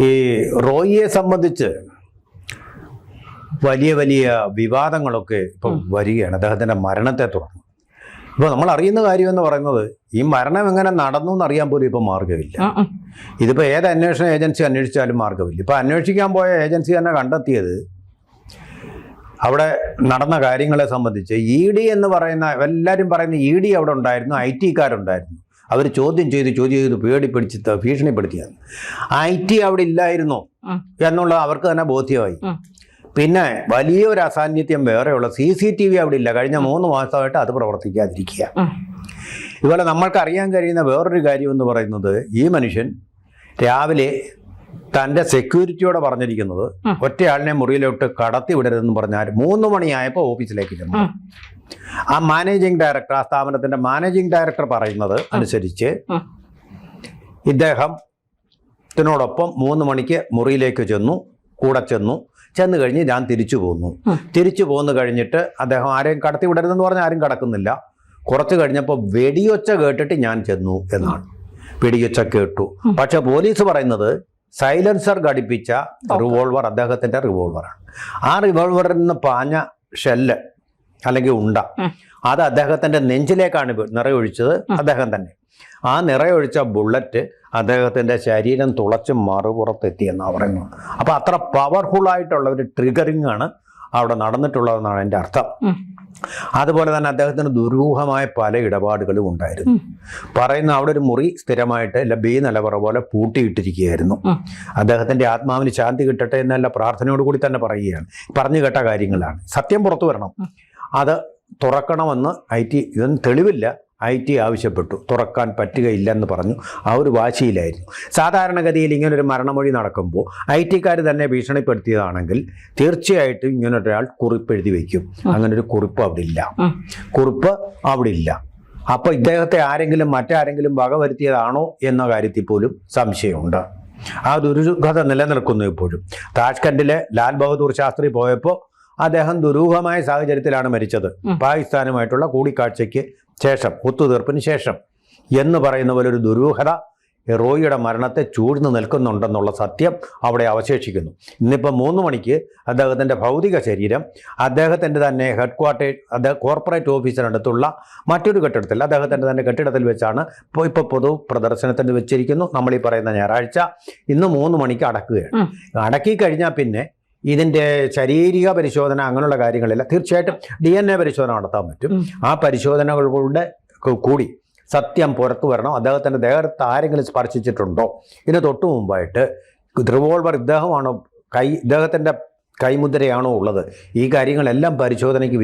ഈ റോയിയെ സംബന്ധിച്ച് വലിയ വലിയ വിവാദങ്ങളൊക്കെ ഇപ്പം വരികയാണ് അദ്ദേഹത്തിൻ്റെ മരണത്തെ തുടർന്ന്. ഇപ്പോൾ നമ്മൾ അറിയുന്ന കാര്യം എന്ന് പറയുന്നത് ഈ മരണം എങ്ങനെ നടന്നു എന്നറിയാൻ പോലും ഇപ്പം മാർഗ്ഗമില്ല. ഇതിപ്പോൾ ഏത് അന്വേഷണ ഏജൻസി അന്വേഷിച്ചാലും മാർഗ്ഗമില്ല. ഇപ്പം അന്വേഷിക്കാൻ പോയ ഏജൻസി തന്നെ കണ്ടെത്തിയത് അവിടെ നടന്ന കാര്യങ്ങളെ സംബന്ധിച്ച് ED എന്ന് പറയുന്ന എല്ലാവരും പറയുന്ന ED അവിടെ ഉണ്ടായിരുന്നു, IT കാരുണ്ടായിരുന്നു. അവർ ചോദ്യം ചെയ്ത് പേടിപ്പിടിച്ച് ഭീഷണിപ്പെടുത്തിയാണ്. IT അവിടെ ഇല്ലായിരുന്നു എന്നുള്ളത് അവർക്ക് തന്നെ ബോധ്യമായി. പിന്നെ വലിയൊരു അസാന്നിധ്യം വേറെയുള്ള CCTV അവിടെ ഇല്ല. കഴിഞ്ഞ 3 മാസമായിട്ട് അത് പ്രവർത്തിക്കാതിരിക്കുക. ഇതുപോലെ നമ്മൾക്ക് അറിയാൻ കഴിയുന്ന വേറൊരു കാര്യം എന്ന് പറയുന്നത് ഈ മനുഷ്യൻ രാവിലെ തൻ്റെ സെക്യൂരിറ്റിയോടെ പറഞ്ഞിരിക്കുന്നത് ഒറ്റയാളിനെ മുറിയിലോട്ട് കടത്തി വിടരുതെന്ന് പറഞ്ഞാൽ 3 മണിയായപ്പോൾ ഓഫീസിലേക്ക് ചെന്നു. ആ മാനേജിംഗ് ഡയറക്ടർ, ആ സ്ഥാപനത്തിന്റെ മാനേജിംഗ് ഡയറക്ടർ പറയുന്നത് അനുസരിച്ച് ഇദ്ദേഹത്തിനോടൊപ്പം 3 മണിക്ക് മുറിയിലേക്ക് കൂടെ ചെന്ന് കഴിഞ്ഞ് ഞാൻ തിരിച്ചു പോന്നു കഴിഞ്ഞിട്ട് അദ്ദേഹം ആരെയും കടത്തി വിടരുതെന്ന് പറഞ്ഞാൽ ആരും കടക്കുന്നില്ല. കുറച്ച് കഴിഞ്ഞപ്പോൾ വെടിയൊച്ച കേട്ടിട്ട് ഞാൻ ചെന്നു എന്നാണ്. വെടിയൊച്ച കേട്ടു. പക്ഷെ പോലീസ് പറയുന്നത് സൈലൻസർ ഘടിപ്പിച്ച റിവോൾവർ അദ്ദേഹത്തിന്റെ റിവോൾവറാണ്. ആ റിവോൾവറിൽ നിന്ന് പാഞ്ഞ ഷെല്ല് അല്ലെങ്കിൽ ഉണ്ട അത് അദ്ദേഹത്തിന്റെ നെഞ്ചിലേക്കാണ് നിറയൊഴിച്ചത് അദ്ദേഹം തന്നെ. ആ നിറയൊഴിച്ച ബുള്ളറ്റ് അദ്ദേഹത്തിന്റെ ശരീരം തുളച്ച് മറുപുറത്തെത്തിയെന്നാണ് പറയുന്നത്. അപ്പൊ അത്ര പവർഫുൾ ആയിട്ടുള്ള ഒരു ട്രിഗറിംഗ് ആണ് അവിടെ നടന്നിട്ടുള്ളതെന്നാണ് എൻ്റെ അർത്ഥം. അതുപോലെ തന്നെ അദ്ദേഹത്തിന് ദുരൂഹമായ പല ഇടപാടുകളും ഉണ്ടായിരുന്നു. പറയുന്ന അവിടെ ഒരു മുറി സ്ഥിരമായിട്ട് B നിലവറ പോലെ പൂട്ടിയിട്ടിരിക്കുകയായിരുന്നു. അദ്ദേഹത്തിന്റെ ആത്മാവിന് ശാന്തി കിട്ടട്ടെ എന്നുള്ള പ്രാർത്ഥനയോട് കൂടി തന്നെ പറയുകയാണ്. പറഞ്ഞു കേട്ട കാര്യങ്ങളാണ്. സത്യം പുറത്തു വരണം. അത് തുറക്കണമെന്ന് ഇതൊന്നും തെളിവില്ല. IT ആവശ്യപ്പെട്ടു. തുറക്കാൻ പറ്റുകയില്ലെന്ന് പറഞ്ഞു. ആ ഒരു വാശിയിലായിരുന്നു. സാധാരണഗതിയിൽ ഇങ്ങനൊരു മരണമൊഴി നടക്കുമ്പോൾ IT കാർ തന്നെ ഭീഷണിപ്പെടുത്തിയതാണെങ്കിൽ തീർച്ചയായിട്ടും ഇങ്ങനൊരാൾ കുറിപ്പ് എഴുതി വയ്ക്കും. അങ്ങനൊരു കുറിപ്പ് അവിടെ ഇല്ല. അപ്പോൾ ഇദ്ദേഹത്തെ മറ്റാരെങ്കിലും വകവരുത്തിയതാണോ എന്ന കാര്യത്തിൽ പോലും സംശയമുണ്ട്. ആ ദുരൂഹത നിലനിൽക്കുന്നു ഇപ്പോഴും. താഷ്കണ്ടിലെ ലാൽ ബഹദൂർ ശാസ്ത്രി പോയപ്പോൾ അദ്ദേഹം ദുരൂഹമായ സാഹചര്യത്തിലാണ് മരിച്ചത്. പാകിസ്ഥാനുമായിട്ടുള്ള കൂടിക്കാഴ്ചയ്ക്ക് ശേഷം, ഒത്തുതീർപ്പിന് ശേഷം എന്ന് പറയുന്ന പോലെ ഒരു ദുരൂഹത റോയിയുടെ മരണത്തെ ചൂഴ്ന്നു നിൽക്കുന്നുണ്ടെന്നുള്ള സത്യം അവിടെ അവശേഷിക്കുന്നു. ഇന്നിപ്പോൾ 3 മണിക്ക് അദ്ദേഹത്തിൻ്റെ ഭൗതിക ശരീരം അദ്ദേഹത്തിൻ്റെ തന്നെ കോർപ്പറേറ്റ് ഓഫീസിനടുത്തുള്ള മറ്റൊരു കെട്ടിടത്തിൽ, അദ്ദേഹത്തിൻ്റെ തന്നെ കെട്ടിടത്തിൽ വെച്ചാണ് ഇപ്പോൾ പൊതു പ്രദർശനത്തിന് വെച്ചിരിക്കുന്നു. നമ്മൾ ഈ പറയുന്ന ഞായറാഴ്ച ഇന്ന് 3 മണിക്ക് അടക്കുകയാണ്. അടക്കി കഴിഞ്ഞാൽ പിന്നെ ഇതിൻ്റെ ശാരീരിക പരിശോധന അങ്ങനെയുള്ള കാര്യങ്ങളില്ല. തീർച്ചയായിട്ടും DNA പരിശോധന നടത്താൻ പറ്റും. ആ പരിശോധനകളുടെ കൂടി സത്യം പുറത്തു വരണം. അദ്ദേഹത്തിൻ്റെ ദേഹത്ത് ആരെങ്കിലും സ്പർശിച്ചിട്ടുണ്ടോ? ഇതിന് തൊട്ടു മുമ്പായിട്ട് റിവോൾവർ ഇദ്ദേഹത്തിൻ്റെ കൈമുദ്രയാണോ ഉള്ളത്? ഈ കാര്യങ്ങളെല്ലാം പരിശോധനയ്ക്ക്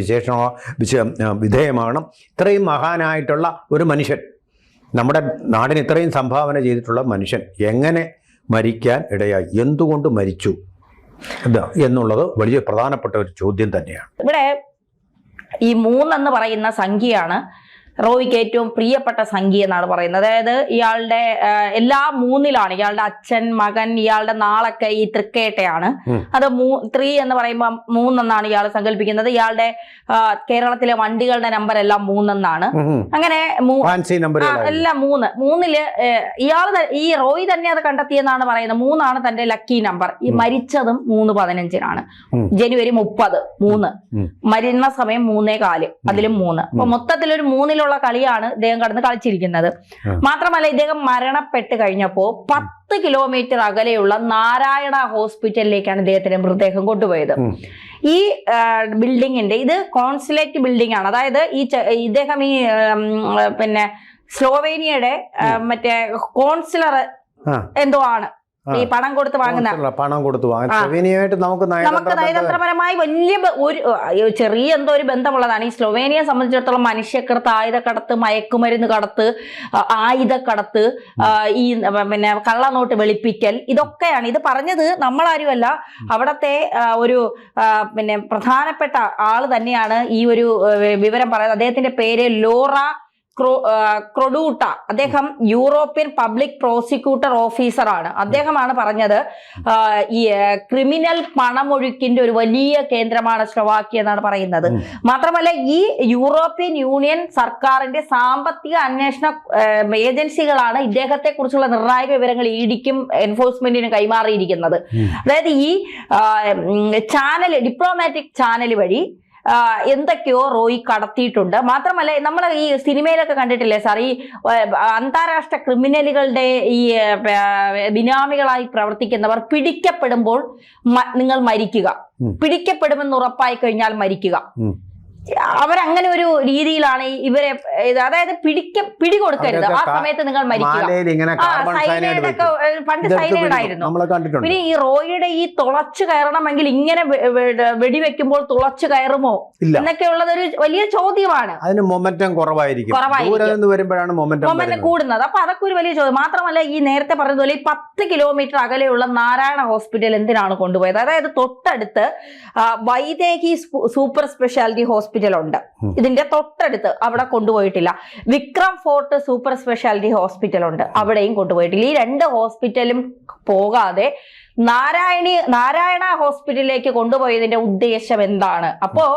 വിധേയമാകണം. ഇത്രയും മഹാനായിട്ടുള്ള ഒരു മനുഷ്യൻ, നമ്മുടെ നാടിന് ഇത്രയും സംഭാവന ചെയ്തിട്ടുള്ള മനുഷ്യൻ എങ്ങനെ മരിക്കാൻ ഇടയായി, എന്തുകൊണ്ട് മരിച്ചു എന്നുള്ളത് വലിയ പ്രധാനപ്പെട്ട ഒരു ചോദ്യം തന്നെയാണ്. ഇവിടെ ഈ 3 എന്ന് പറയുന്ന സംഖ്യയാണ് റോയിക്ക് ഏറ്റവും പ്രിയപ്പെട്ട സംഖ്യ എന്നാണ് പറയുന്നത്. അതായത് ഇയാളുടെ എല്ലാ 3ലാണ്. ഇയാളുടെ അച്ഛൻ, മകൻ, ഇയാളുടെ നാളൊക്കെ ഈ തൃക്കേട്ടയാണ്. അത് 3 എന്ന് പറയുമ്പോൾ 3 എന്നാണ് ഇയാൾ സങ്കല്പിക്കുന്നത്. ഇയാളുടെ കേരളത്തിലെ വണ്ടികളുടെ നമ്പർ എല്ലാം 3 എന്നാണ്. അങ്ങനെ എല്ലാം 3 ഈ റോയി തന്നെ അത് കണ്ടെത്തിയെന്നാണ് പറയുന്നത്. 3 തന്റെ ലക്കി നമ്പർ. ഈ മരിച്ചതും 3/15 ജനുവരി 30, 3. മരുന്ന സമയം 3:15, അതിലും 3. അപ്പൊ മൊത്തത്തിലൊരു 3 കളിയാണ് ഇദ്ദേഹം കടന്ന് കളിച്ചിരിക്കുന്നത്. മാത്രമല്ല ഇദ്ദേഹം മരണപ്പെട്ട് കഴിഞ്ഞപ്പോ 10 കിലോമീറ്റർ അകലെയുള്ള നാരായണ ഹോസ്പിറ്റലിലേക്കാണ് ഇദ്ദേഹത്തിന്റെ മൃതദേഹം കൊണ്ടുപോയത്. ഈ ബിൽഡിങ്ങിന്റെ ഇത് കോൺസുലേറ്റ് ബിൽഡിംഗ് ആണ്. അതായത് ഇദ്ദേഹം പിന്നെ സ്ലോവേനിയയുടെ മറ്റേ കോൺസുലർ എന്തോ ആണ്. ഈ പണം കൊടുത്ത് വാങ്ങുന്ന നമുക്ക് നയതന്ത്രപരമായി വലിയ ഒരു ചെറിയ എന്തോ ഒരു ബന്ധമുള്ളതാണ്. ഈ സ്ലൊവേനിയയെ സംബന്ധിച്ചിടത്തോളം മനുഷ്യക്കടത്ത്, ആയുധക്കടത്ത്, മയക്കുമരുന്ന് കടത്ത്, ആയുധക്കടത്ത്, ഈ പിന്നെ കള്ളനോട്ട് വെളുപ്പിക്കൽ, ഇതൊക്കെയാണ്. ഇത് പറഞ്ഞത് നമ്മളാരുമല്ല, അവിടത്തെ ഒരു പിന്നെ പ്രധാനപ്പെട്ട ആള് തന്നെയാണ് ഈ ഒരു വിവരം പറയുന്നത്. അദ്ദേഹത്തിന്റെ പേര് ലോറ ക്രൊഡൂട്ട, അദ്ദേഹം യൂറോപ്യൻ പബ്ലിക് പ്രോസിക്യൂട്ടർ ഓഫീസറാണ്. അദ്ദേഹമാണ് പറഞ്ഞത് ഈ ക്രിമിനൽ പണമൊഴുക്കിന്റെ ഒരു വലിയ കേന്ദ്രമാണ് സ്ലൊവാക്യ എന്നാണ് പറയുന്നത്. മാത്രമല്ല ഈ യൂറോപ്യൻ യൂണിയൻ സർക്കാരിന്റെ സാമ്പത്തിക അന്വേഷണ ഏജൻസികളാണ് ഇദ്ദേഹത്തെ കുറിച്ചുള്ള നിർണായക വിവരങ്ങൾ ഇഡിക്കും എൻഫോഴ്സ്മെന്റിനും കൈമാറിയിരിക്കുന്നത്. അതായത് ഈ ചാനൽ, ഡിപ്ലോമാറ്റിക് ചാനൽ വഴി എന്തൊക്കെയോ റോയി കടത്തിയിട്ടുണ്ട്. മാത്രമല്ല നമ്മൾ ഈ സിനിമയിലൊക്കെ കണ്ടിട്ടില്ലേ സാർ, ഈ അന്താരാഷ്ട്ര ക്രിമിനലുകളുടെ ഈ ബിനാമികളായി പ്രവർത്തിക്കുന്നവർ പിടിക്കപ്പെടുമ്പോൾ നിങ്ങൾ മരിക്കുക, പിടിക്കപ്പെടുമെന്ന് ഉറപ്പായി കഴിഞ്ഞാൽ മരിക്കുക. അവരങ്ങനെ ഒരു രീതിയിലാണ് ഇവരെ, അതായത് പിടികൊടുക്കരുത്, ആ സമയത്ത് നിങ്ങൾ മരിക്കുക. സൈനൈഡൊക്കെ പണ്ട് സൈനൈഡ് ആയിരുന്നു. പിന്നെ ഈ റോയിയുടെ ഈ തുളച്ചു കയറണമെങ്കിൽ ഇങ്ങനെ വെടിവെക്കുമ്പോൾ തുളച്ചു കയറുമോ എന്നൊക്കെ ഉള്ളത് ഒരു വലിയ ചോദ്യമാണ്. അതിന് മൊമെന്റം കുറവായിരിക്കും, മൊമെന്റം കൂടുന്നത്. അപ്പൊ അതൊക്കെ ഒരു വലിയ ചോദ്യം. മാത്രമല്ല ഈ നേരത്തെ പറഞ്ഞതുപോലെ ഈ 10 കിലോമീറ്റർ അകലെയുള്ള നാരായണ ഹോസ്പിറ്റൽ എന്തിനാണ് കൊണ്ടുപോയത്? അതായത് തൊട്ടടുത്ത് വൈദേഹി സൂപ്പർ സ്പെഷ്യാലിറ്റി ഹോസ്പിറ്റൽ ഉണ്ട്, ഇതിന്റെ തൊട്ടടുത്ത്, അവിടെ കൊണ്ടുപോയിട്ടില്ല. Vikram fort super speciality hospital ഉണ്ട്, അവിടെയും കൊണ്ടുപോയിട്ടില്ല. ഈ 2 ഹോസ്പിറ്റലും പോകാതെ നാരായണ ഹോസ്പിറ്റലിലേക്ക് കൊണ്ടുപോയതിന്റെ ഉദ്ദേശം എന്താണ്? അപ്പോ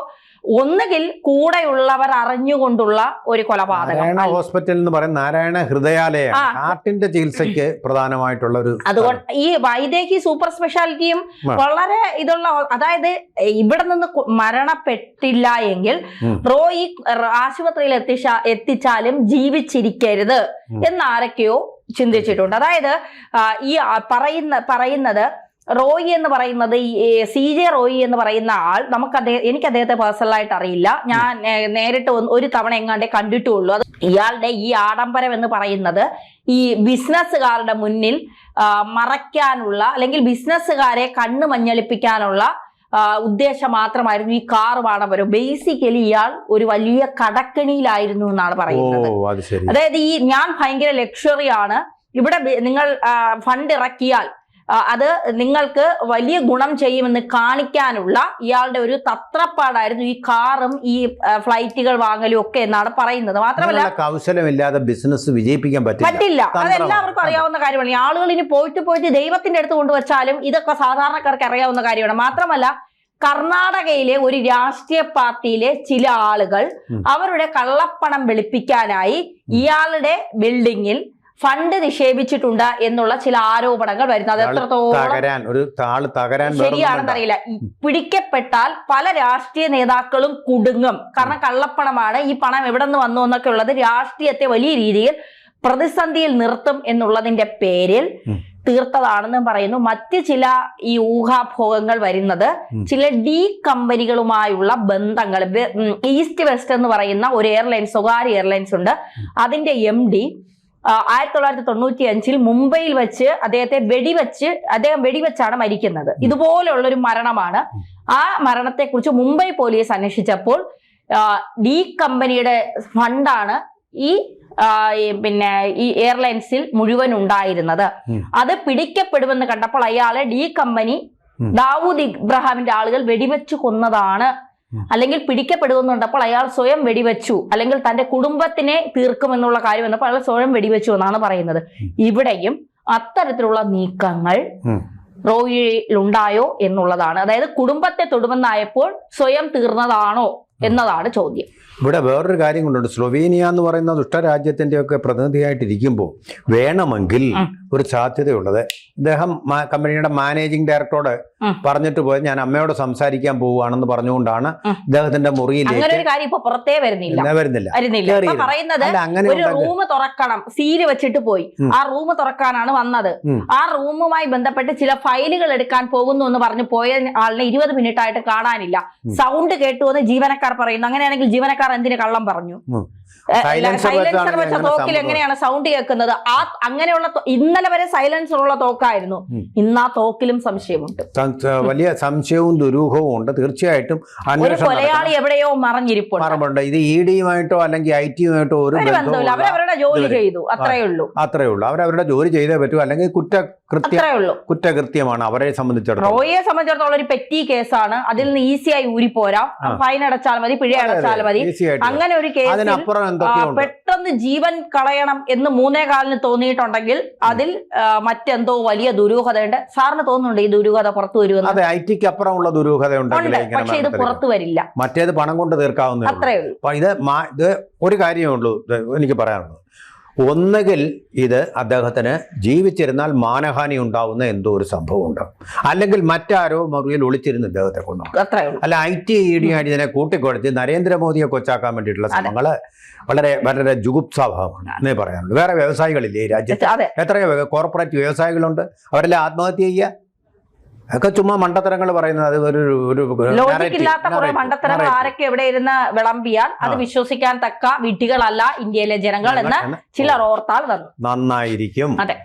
ഒന്നുകിൽ കൂടെയുള്ളവർ അറിഞ്ഞുകൊണ്ടുള്ള ഒരു കൊലപാതകം. നാരായണ ഹോസ്പിറ്റൽ എന്ന് പറയുന്നത് നാരായണ ഹൃദയാലയം, ഹാർട്ടിന്റെ ചികിത്സയ്ക്ക് പ്രധാനമായിട്ടുള്ള ഒരു. അതുകൊണ്ട് ഈ വൈദേഹി സൂപ്പർ സ്പെഷ്യാലിറ്റിയും വളരെ ഇതുള്ള, അതായത് ഇവിടെ നിന്ന് മരണപ്പെട്ടില്ല എങ്കിൽ റോയി ആശുപത്രിയിൽ എത്തിച്ചാലും ജീവിച്ചിരിക്കരുത് എന്നാരൊക്കെയോ ചിന്തിച്ചിട്ടുണ്ട്. അതായത് ഈ പറയുന്നത് റോയി എന്ന് പറയുന്നത്, ഈ CJ റോയി എന്ന് പറയുന്ന ആൾ, എനിക്ക് അദ്ദേഹത്തെ പേഴ്സണലായിട്ട് അറിയില്ല, ഞാൻ നേരിട്ട് ഒരു തവണ എങ്ങാണ്ടേ കണ്ടിട്ടുള്ളൂ. അത് ഇയാളുടെ ഈ ആഡംബരം എന്ന് പറയുന്നത് ഈ ബിസിനസ്സുകാരുടെ മുന്നിൽ മറയ്ക്കാനുള്ള, അല്ലെങ്കിൽ ബിസിനസ്സുകാരെ കണ്ണു മഞ്ഞളിപ്പിക്കാനുള്ള ഉദ്ദേശം മാത്രമായിരുന്നു ഈ കാർ വാടകരും. ബേസിക്കലി ഇയാൾ ഒരു വലിയ കടക്കണിയിലായിരുന്നു എന്നാണ് പറയുന്നത്. അതായത് ഈ ഞാൻ ഭയങ്കര ലക്ഷറി ആണ്, ഇവിടെ നിങ്ങൾ ഫണ്ട് ഇറക്കിയാൽ അത് നിങ്ങൾക്ക് വലിയ ഗുണം ചെയ്യുമെന്ന് കാണിക്കാനുള്ള ഇയാളുടെ ഒരു തത്രപ്പാടായിരുന്നു ഈ കാറും ഈ ഫ്ലൈറ്റുകൾ വാങ്ങലും ഒക്കെ എന്നാണ് പറയുന്നത്. മാത്രമല്ല കൗശലമില്ലാതെ ബിസിനസ് വിജയിപ്പിക്കാൻ പറ്റില്ല, അതെല്ലാവർക്കും അറിയാവുന്ന കാര്യമാണ്. ഈ ആളുകൾ ഇനി പോയിട്ട് ദൈവത്തിന്റെ അടുത്ത് കൊണ്ടുവച്ചാലും ഇതൊക്കെ സാധാരണക്കാർക്ക് അറിയാവുന്ന കാര്യമാണ്. മാത്രമല്ല കർണാടകയിലെ ഒരു രാഷ്ട്രീയ പാർട്ടിയിലെ ചില ആളുകൾ അവരുടെ കള്ളപ്പണം വെളുപ്പിക്കാനായി ഇയാളുടെ ബിൽഡിങ്ങിൽ ഫണ്ട് നിക്ഷേപിച്ചിട്ടുണ്ട് എന്നുള്ള ചില ആരോപണങ്ങൾ വരുന്നത്. അത് എത്രത്തോളം ശരിയാണെന്നറിയില്ല. പിടിക്കപ്പെട്ടാൽ പല രാഷ്ട്രീയ നേതാക്കളും കുടുങ്ങും. കാരണം കള്ളപ്പണമാണ്, ഈ പണം എവിടെ നിന്ന് വന്നു എന്നൊക്കെ ഉള്ളത് രാഷ്ട്രീയത്തെ വലിയ രീതിയിൽ പ്രതിസന്ധിയിൽ നിർത്തും എന്നുള്ളതിന്റെ പേരിൽ തീർത്തതാണെന്നും പറയുന്നു. മറ്റ് ചില ഈ ഊഹാഭോഗങ്ങൾ വരുന്നത് ചില ഡി കമ്പനികളുമായുള്ള ബന്ധങ്ങൾ. ഈസ്റ്റ് വെസ്റ്റ് എന്ന് പറയുന്ന ഒരു എയർലൈൻസ്, സ്വകാര്യ എയർലൈൻസ് ഉണ്ട്, അതിന്റെ MD 1995 മുംബൈയിൽ വെച്ച് അദ്ദേഹം വെടിവെച്ചാണ് മരിക്കുന്നത്. ഇതുപോലുള്ള ഒരു മരണമാണ്. ആ മരണത്തെക്കുറിച്ച് മുംബൈ പോലീസ് അന്വേഷിച്ചപ്പോൾ ഡി കമ്പനിയുടെ ഫണ്ടാണ് ഈ ഈ എയർലൈൻസിൽ മുഴുവൻ ഉണ്ടായിരുന്നത്. അത് പിടിക്കപ്പെടുമെന്ന് കണ്ടപ്പോൾ അയാളെ ഡി കമ്പനി, ദാവൂദ് ഇബ്രാഹിമിന്റെ ആളുകൾ വെടിവെച്ചു കൊന്നതാണ്, അല്ലെങ്കിൽ പിടിക്കപ്പെടുമെന്നുണ്ടപ്പോൾ അയാൾ സ്വയം വെടിവെച്ചു, അല്ലെങ്കിൽ തന്റെ കുടുംബത്തിനെ തീർക്കുമെന്നുള്ള കാര്യം വന്നപ്പോൾ അയാൾ സ്വയം വെടിവെച്ചു എന്നാണ് പറയുന്നത്. ഇവിടെയും അത്തരത്തിലുള്ള നീക്കങ്ങൾ റോയിലുണ്ടായോ എന്നുള്ളതാണ്. അതായത് കുടുംബത്തെ തൊടുമെന്നായപ്പോൾ സ്വയം തീർന്നതാണോ എന്നതാണ് ചോദ്യം. ഇവിടെ വേറൊരു കാര്യം കൊണ്ടുണ്ട്. സ്ലൊവേനിയ എന്ന് പറയുന്ന ദുഷ്ടരാജ്യത്തിന്റെ ഒക്കെ പ്രതിനിധിയായിട്ടിരിക്കുമ്പോൾ വേണമെങ്കിൽ ഒരു സാധ്യതയുള്ളത്, അദ്ദേഹം കമ്പനിയുടെ മാനേജിംഗ് ഡയറക്ടറോട് പറഞ്ഞിട്ട് പോയത് ഞാൻ അമ്മയോട് സംസാരിക്കാൻ പോവുകയാണെന്ന് പറഞ്ഞുകൊണ്ടാണ് ഇദ്ദേഹത്തിന്റെ മുറിയിലേക്ക് പുറത്തേ വരുന്നില്ല. പറയുന്നത് ഒരു റൂം തുറക്കണം, സീല് വെച്ചിട്ട് പോയി, ആ റൂം തുറക്കാനാണ് വന്നത്. ആ റൂമുമായി ബന്ധപ്പെട്ട് ചില ഫയലുകൾ എടുക്കാൻ പോകുന്നു എന്ന് പറഞ്ഞു പോയ ആളിനെ 20 മിനിറ്റ് ആയിട്ട് കാണാനില്ല. സൗണ്ട് കേട്ടു എന്ന് ജീവനക്കാർ പറയുന്നു. അങ്ങനെയാണെങ്കിൽ ജീവനക്കാർ എന്തിന് കള്ളം പറഞ്ഞു? സൈലൻസർ വെച്ച തോക്കിൽ എങ്ങനെയാണ് സൗണ്ട് കേൾക്കുന്നത്? അങ്ങനെയുള്ള ഇന്നലെ വരെ സൈലൻസർ ഉള്ള തോക്കായിരുന്നു, ഇന്ന് ആ തോക്കിലും സംശയമുണ്ട്, വലിയ സംശയവും ദുരൂഹവും ഉണ്ട്. തീർച്ചയായിട്ടും ഒരു കൊലയാളി എവിടെയോ മറിഞ്ഞിരിപ്പുണ്ട്. ഇത് ED-യുമായിട്ടോ അല്ലെങ്കിൽ IT-യുമായിട്ടോ ഒരു ബന്ധമില്ല. അവരവരുടെ ജോലി ചെയ്തു, അത്രയേ ഉള്ളൂ. അവരവരുടെ ജോലി ചെയ്തേ പറ്റൂ, അല്ലെങ്കിൽ കുറ്റകൃത്യമാണ് അവരെ സംബന്ധിച്ചിടത്തോളം. റോയിയെ സംബന്ധിച്ചിടത്തോളം ഒരു പെറ്റി കേസാണ്, അതിൽ നിന്ന് ഈസിയായി ഊരിപ്പോരാം. ഫൈൻ അടച്ചാൽ മതി, പിഴ അടച്ചാൽ മതി. അങ്ങനെ ഒരു കേസ് അതിനപ്പുറം എന്തൊക്കെയുണ്ട്. പെട്ടെന്ന് ജീവൻ കളയണം എന്ന് 3:15 തോന്നിയിട്ടുണ്ടെങ്കിൽ അതിൽ മറ്റെന്തോ വലിയ ദുരൂഹതയുണ്ട്. സാറിന് തോന്നുന്നുണ്ട് ഈ ദുരൂഹത പുറത്തു വരുമെന്ന്? അതെ, ഐറ്റിക്ക് അപ്പുറമുള്ള ദുരൂഹത ഉണ്ടെങ്കിൽ പക്ഷെ ഇത് പുറത്തു വരില്ല. മറ്റേത് പണം കൊണ്ട് തീർക്കാവുന്ന അത്രേ ഉള്ളൂ. അപ്പൊ ഇത് ഒരു കാര്യമേ ഉള്ളൂ എനിക്ക് പറയാനുള്ളത്. ഒന്നുകിൽ ഇത് അദ്ദേഹത്തിന് ജീവിച്ചിരുന്നാൽ മാനഹാനി ഉണ്ടാവുന്ന എന്തോ ഒരു സംഭവം ഉണ്ടാവും, അല്ലെങ്കിൽ മറ്റാരോ മുറിയിൽ ഒളിച്ചിരുന്ന് ഇദ്ദേഹത്തെ കൊണ്ടുപോകും. അത്രേ ഉള്ളൂ. അല്ല IT ED ആയിട്ട് ഇതിനെ കൂട്ടിക്കൊടുത്ത് നരേന്ദ്രമോദിയെ കൊച്ചാക്കാൻ വേണ്ടിയിട്ടുള്ള ശ്രമങ്ങള് വളരെ വളരെ ജുഗുപ്സാഭാവമാണ് എന്നേ പറയാനുള്ളൂ. വേറെ വ്യവസായികളില്ലേ ഈ രാജ്യത്ത്? എത്രയോ കോർപ്പറേറ്റ് വ്യവസായികളുണ്ട്, അവരെല്ലാം ആത്മഹത്യ ചെയ്യുക. ഒക്കെ ചുമ്മാ മണ്ടത്തരങ്ങൾ പറയുന്നത്. അത് ഒരു ലോജിക്കില്ലാത്ത കുറെ മണ്ടത്തരങ്ങൾ ആരൊക്കെ എവിടെ ഇരുന്ന് വിളമ്പിയാൽ അത് വിശ്വസിക്കാൻ തക്ക വിഡ്ഢികളല്ല ഇന്ത്യയിലെ ജനങ്ങൾ എന്ന് ചിലർ ഓർത്താൽ നന്നായിരിക്കും. അതെ.